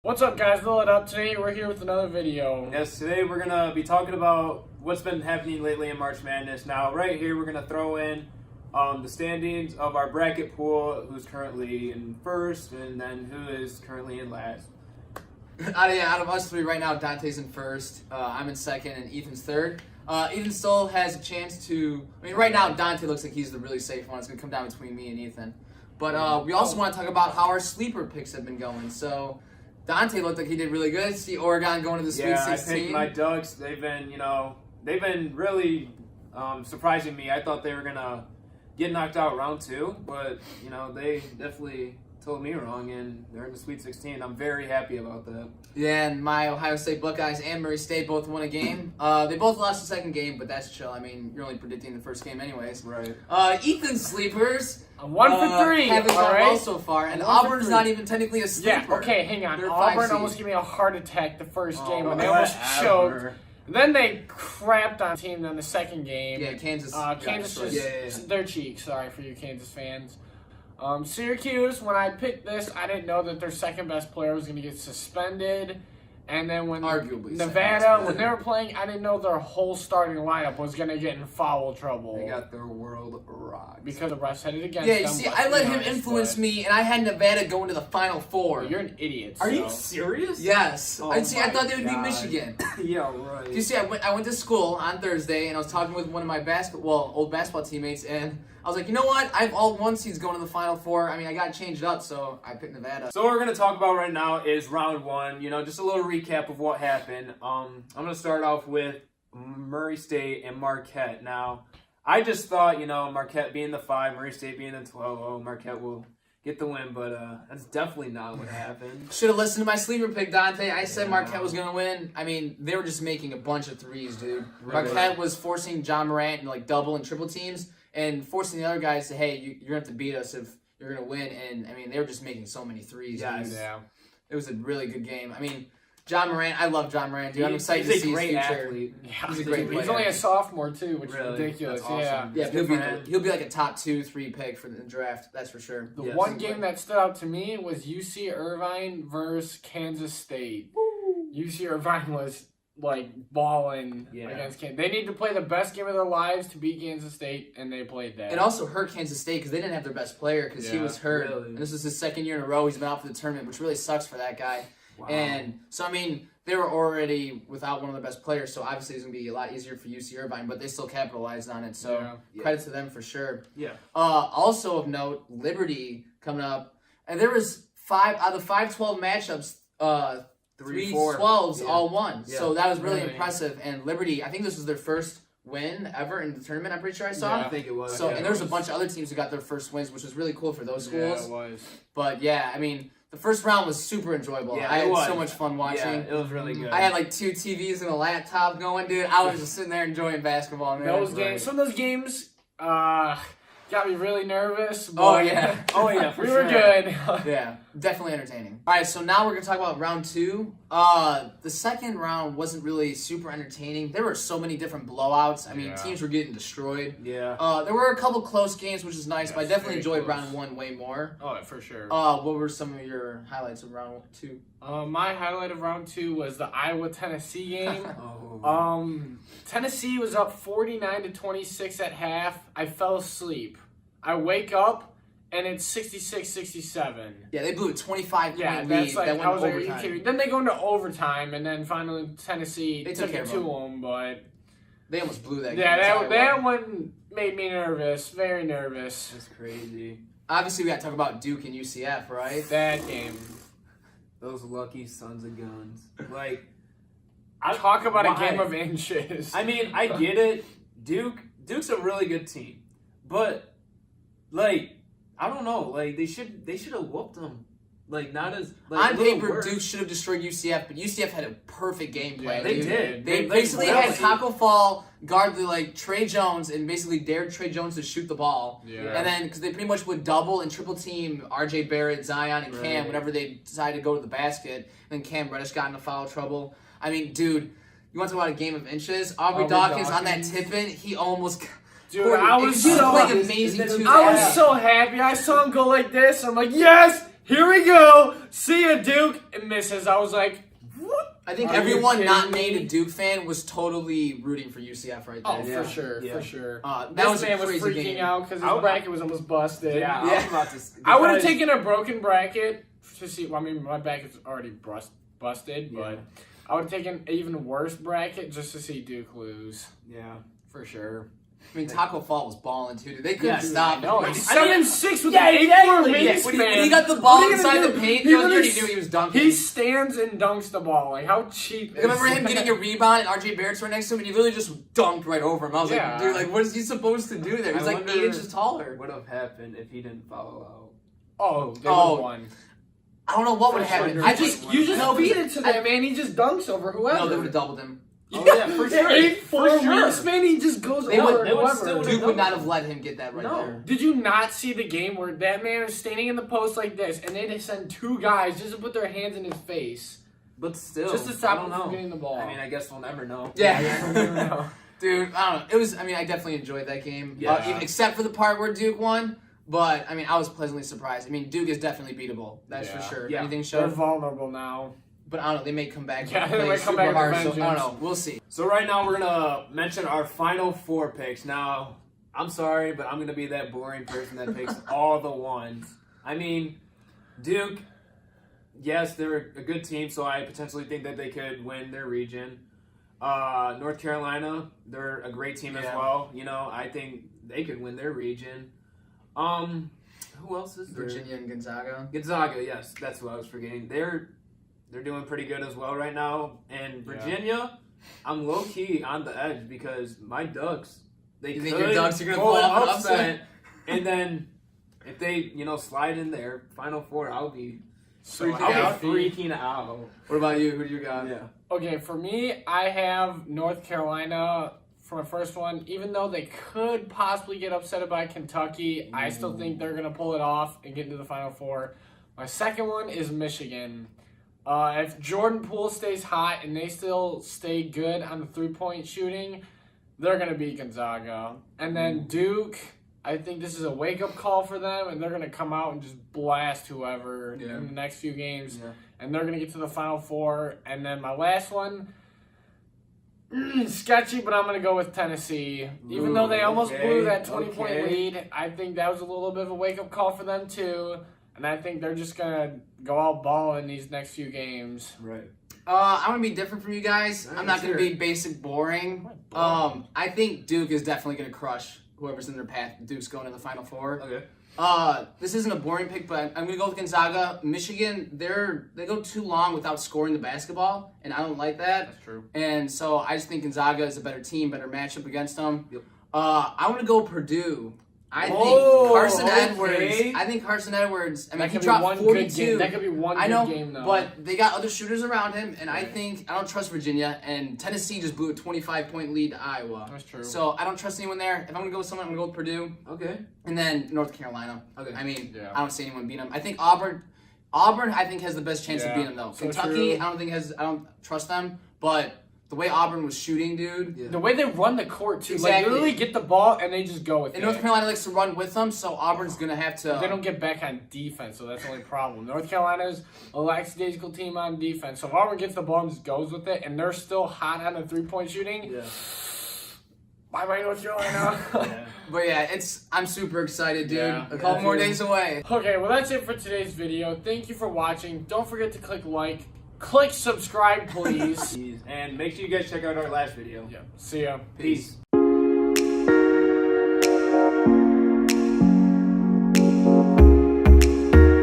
What's up, guys? Roll it up. Today we're here with another video. Yes, today we're going to be talking about what's been happening lately in March Madness. Now, right here, we're going to throw in the standings of our bracket pool, who's currently in first, and then who is currently in last. Out of us three right now, Dante's in first, I'm in second, and Ethan's third. Ethan still has a chance to... right now, Dante looks like he's the really safe one. It's going to come down between me and Ethan. But we also want to talk about how our sleeper picks have been going. So... Dante looked like he did really good. See Oregon going to the Sweet 16. I picked my Ducks. They've been really surprising me. I thought they were gonna get knocked out round two, but they definitely told me wrong, and they're in the Sweet 16. I'm very happy about that. Yeah, and my Ohio State Buckeyes and Murray State both won a game. They both lost the second game, but that's chill. I mean, you're only predicting the first game anyways. Right. Ethan's sleepers. I'm 1 for 3. Haven't gone right? well so far, and Auburn's not even technically a sleeper. Yeah, okay, hang on. They're Auburn 5 almost seed. gave me a heart attack the first game when they whatever. almost choked. Then they crapped on team in the second game. Yeah, Kansas. Kansas got just their cheeks. Sorry for you Kansas fans. Syracuse, when I picked this, I didn't know that their second best player was going to get suspended. And then when Arguably Nevada, when they were playing, I didn't know their whole starting lineup was going to get in foul trouble. They got their world rocked. Because the refs had it against Yeah, them. you see, but, I let to be him honest, influence but- me, and I had Nevada go into the Final Four. You're an idiot. Are so. you serious? Yes. Oh I thought they would my beat God. Michigan. Yeah, right. You see, I went to school on Thursday, and I was talking with one of my old basketball teammates, and I was like, you know what? I have all 1 seeds going to the Final Four. I mean, I got to change it up, so I picked Nevada. So what we're going to talk about right now is round one. Just a little recap of what happened. I'm going to start off with Murray State and Marquette. Now, I just thought, Marquette being the 5, Murray State being the 12, Marquette will get the win, but that's definitely not what happened. Should have listened to my sleeper pick, Dante. I said Marquette was going to win. I mean, they were just making a bunch of threes, dude. Really? Marquette was forcing John Morant into, double and triple teams and forcing the other guys to, hey, you're going to have to beat us if you're going to win. And, I mean, they were just making so many threes. Yes. Dude. Yeah. It was a really good game. I mean, John Morant, I love John Morant, dude. I'm excited to He's see a great his future. athlete. Yeah, He's a great He's player. only a sophomore too, which Really? is ridiculous. That's awesome. Yeah, It's good for him. he'll be like a top 2-3 pick for the draft. That's for sure. The Yes. one game that stood out to me was UC Irvine versus Kansas State. UC Irvine was balling against Kansas. They need to play the best game of their lives to beat Kansas State, and they played that. It also hurt Kansas State because they didn't have their best player because he Yeah, was hurt. really. And this is his second year in a row. He's been out for the tournament, which really sucks for that guy. Wow. And so, I mean, they were already without one of their best players, so obviously it's going to be a lot easier for UC Irvine, but they still capitalized on it. So credit to them for sure. Yeah. Also of note, Liberty coming up. And there was 5 out of the 5-12 matchups, 3 12s all won. Yeah. So that was really Really? impressive. And Liberty, I think this was their first win ever in the tournament, I'm pretty sure I saw. I think it was. So, yeah. and there was a bunch of other teams who got their first wins, which was really cool for those Yeah, schools. it was. But yeah, I mean, the first round was super enjoyable. Yeah, I it had was. so much fun watching. Yeah, it was really good. I had 2 TVs and a laptop going, dude. I was just sitting there enjoying basketball, man. Those games, some of those games, got me really nervous. But Oh, yeah. Oh, yeah, for we sure. were good. Yeah, definitely entertaining. All right, so now we're going to talk about round 2. The second round wasn't really super entertaining. There were so many different blowouts. I mean, Yeah. teams were getting destroyed. Yeah. There were a couple close games, which is nice, but I Yes, definitely very enjoyed close. round 1 way more. Oh, for sure. What were some of your highlights of round 2? My highlight of round 2 was the Iowa-Tennessee game. Oh. Tennessee was up 49-26 at half. I fell asleep. I wake up, and it's 66-67. Yeah, they blew a 25-point Yeah, lead that's that I went was like, are you overtime. kidding me? Then they go into overtime, and then finally Tennessee They took took care it of to them. But They almost blew that game. yeah, That's that one made me nervous, very nervous. That's crazy. Obviously, we got to talk about Duke and UCF, right? That game. Those lucky sons of guns. Talk about why? a game of inches. I mean, I get it. Duke's a really good team, but I don't know. They should have whooped them. Not as On a little paper, worse. Duke should have destroyed UCF, but UCF had a perfect game plan. Yeah, They dude. did. They basically had Taco Fall guard Trey Jones and basically dared Trey Jones to shoot the ball. Yeah. And then, because they pretty much would double and triple team RJ Barrett, Zion, and Cam Right. whenever they decided to go to the basket. And then Cam Reddish got into foul trouble. I mean, dude, you want to talk about a game of inches? Aubrey Dawkins on that tip-in, he almost... Dude, Courtney, I was he was so playing amazing too. I was so happy. I saw him go like this. I'm like, yes, here we go. See ya, Duke. It misses. I was like, what? I think Are you everyone not kidding me? named a Duke fan was totally rooting for UCF right there. Oh, Yeah. for sure, Yeah. for sure. That This was man a was crazy freaking game. out because his bracket was almost busted. Yeah, I Yeah. was about to. I would have because- taken a broken bracket to see. Well, I mean, my bracket's already busted, Yeah. but I would have taken an even worse bracket just to see Duke lose. Yeah. For sure. I mean, Taco Fall was balling too, dude. They couldn't Yes, stop. No, him. he's I mean, 7'6" with yeah, an 8'4" exactly. wingspan. When he got the What ball are you inside gonna the do? paint, He you already literally- knew he was dunking. He stands and dunks the ball. Like, how cheap I remember is him that? getting a rebound and RJ Barrett's right next to him, and he literally just dunked right over him. I was Yeah. like, dude, like, what is he supposed to do there? He's I like wonder 8 inches taller. What would have happened if he didn't follow Oh, they Oh. would've won. I don't know what would For have happened. sure. I just, You just no, feed it to that man. He just dunks over whoever. no, they would have doubled him. Oh, yeah, for sure. 8'4" For sure. wingspan. He just goes They over would- they would whoever. still- Duke would not have let him get that right No. there. Did you not see the game where that man was standing in the post like this, and they just send two guys just to put their hands in his face, But still, just to I stop don't him know. from getting the ball? I mean, I guess we'll never know. Yeah. Yeah. Dude, I don't know. It was, I mean, I definitely enjoyed that game. Yeah. Even, except for the part where Duke won. But, I mean, I was pleasantly surprised. I mean, Duke is definitely beatable. That's Yeah. for sure. Yeah. Anything They're showed. vulnerable now. But I don't know. They may come back. Yeah, and they play might come super back with hard. So, I don't vengeance. know. We'll see. So right now we're gonna mention our final 4 picks. Now, I'm sorry, but I'm gonna be that boring person that picks all the ones. I mean, Duke, yes, they're a good team, so I potentially think that they could win their region. North Carolina, they're a great team as Yeah. well. You know, I think they could win their region. Who else is there? Virginia and Gonzaga. Gonzaga, yes, that's what I was forgetting. They're doing pretty good as well right now. And Virginia, I'm low key on the edge because my Ducks, they You could think your Ducks are gonna pull pull off an an upset? and then if they slide in there Final Four, I'll be Freaking I'll be out. freaking out. What about you? Who do you got? Yeah. Okay, for me, I have North Carolina for my first one. Even though they could possibly get upset by Kentucky, I still think they're going to pull it off and get into the Final Four. My second one is Michigan. If Jordan Poole stays hot and they still stay good on the three-point shooting, they're going to beat Gonzaga. And then Duke, I think this is a wake-up call for them, and they're going to come out and just blast whoever in the next few games. Yeah. And they're going to get to the Final Four. And then my last one, sketchy, but I'm going to go with Tennessee. Even though they almost blew that 20-point lead, I think that was a little bit of a wake-up call for them, too. And I think they're just going to go all ball in these next few games. Right. I'm gonna be different from you guys. I'm not gonna sure. be basic boring. I think Duke is definitely gonna crush whoever's in their path. Duke's going to the Final Four. Okay. This isn't a boring pick, but I'm gonna go with Gonzaga. Michigan, they go too long without scoring the basketball, and I don't like that. That's true. And so I just think Gonzaga is a better team, better matchup against them. Yep. I want to go Purdue. I think Oh, Carson okay. Edwards. I think Carson Edwards. I mean, That he could be dropped one 42. good game. That could be one I good know, game, though. but they got other shooters around him, and I don't trust Virginia. And Tennessee just blew a 25-point lead to Iowa. That's true. So I don't trust anyone there. If I'm gonna go with someone, I'm gonna go with Purdue, Okay. and then North Carolina. Okay. I mean, Yeah. I don't see anyone beat them. I think Auburn, I think has the best chance of Yeah, beating them though. so Kentucky, true. I don't trust them, but the way Auburn was shooting, dude. The way they run the court, too. Like, Exactly. literally get the ball, and they just go with And it. North Carolina likes to run with them, so Auburn's gonna have to. They don't get back on defense, so that's the only problem. North Carolina's a lackadaisical team on defense. So if Auburn gets the ball and just goes with it, and they're still hot on the three-point shooting, Yeah. bye-bye North Carolina. Yeah. But yeah, I'm super excited, dude. Yeah. A couple more days away. Okay, well, that's it for today's video. Thank you for watching. Don't forget to click like. Click subscribe, please. And make sure you guys check out our last video. Yeah. See ya. Peace.